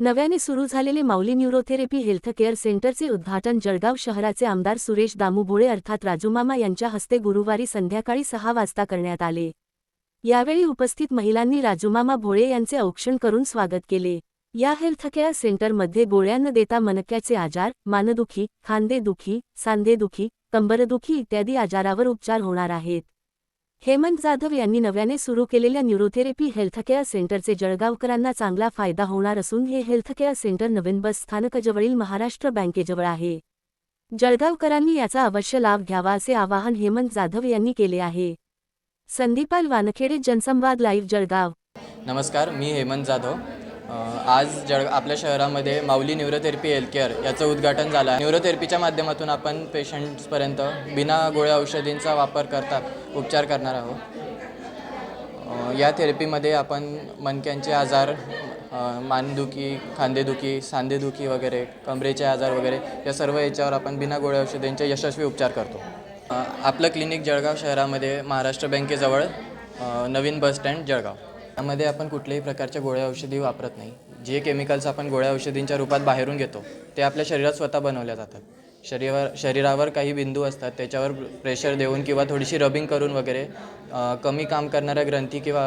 नव्याने सुरू झालेले माऊली न्यूरोथेरपी हेल्थ केअर सेंटरचे उद्घाटन जळगाव शहराचे आमदार सुरेश दामू भोळे अर्थात राजूमामा यांच्या हस्ते गुरुवारी संध्याकाळी 6 वाजता करण्यात आले। यावेळी उपस्थित महिलांनी राजूमामा भोळे यांचे औक्षण करून स्वागत केले। या हेल्थ केअर सेंटरमध्ये गोळ्या न देता मनक्याचे आजार, मानदुखी, खांदेदुखी, सांधेदुखी, कंबरदुखी इत्यादी आजारावर उपचार होणार आहेत। हेमंत जाधव यांनी नव्याने सुरू केलेल्या न्यूरोथेरपी हेल्थ केअर सेंटरचे जळगावकरांना चांगला फायदा होणार असून हे हेल्थ केअर सेंटर नवीन बस स्थानकाजवळील महाराष्ट्र बँकेजवळ आहे। जळगावकरांनी याचा अवश्य लाभ घ्यावा असे आवाहन हेमंत जाधव यांनी केले आहे। संदीपाल वानखेडे, जनसंवाद लाईव्ह, जळगाव। नमस्कार, मी हेमंत जाधव। आज आपल्या शहरामध्ये माऊली न्यूरोथेरपी हेल्थ केअर याचं उद्घाटन झालं आहे। न्यूरोथेरपीच्या माध्यमातून आपण पेशंट्सपर्यंत बिना गोळ्या औषधींचा वापर करता उपचार करणार आहोत। या थेरपीमध्ये आपण मणक्यांचे आजार, मानदुखी, खांदेदुखी, सांधेदुखी वगैरे, कमरेचे आजार वगैरे या सर्व याच्यावर आपण बिना गोळ्या औषधींचे यशस्वी उपचार करतो। आपलं क्लिनिक जळगाव शहरामध्ये महाराष्ट्र बँकेजवळ, नवीन बस स्टँड, जळगाव। यामध्ये आपण कुठल्याही प्रकारच्या गोळ्या औषधी वापरत नाही। जे केमिकल्स आपण गोळ्या औषधींच्या रूपात बाहेरून घेतो ते आपल्या शरीरात स्वतः बनवल्या जातात। शरीरावर काही बिंदू असतात, त्याच्यावर प्रेशर देऊन किंवा थोडीशी रबिंग करून वगैरे कमी काम करणाऱ्या ग्रंथी किंवा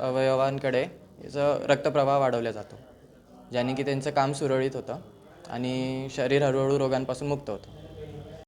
अवयवांकडे याचा रक्तप्रवाह वाढवला जातो, ज्याने की त्यांचं काम सुरळीत होतं आणि शरीर हळूहळू रोगांपासून मुक्त होतं।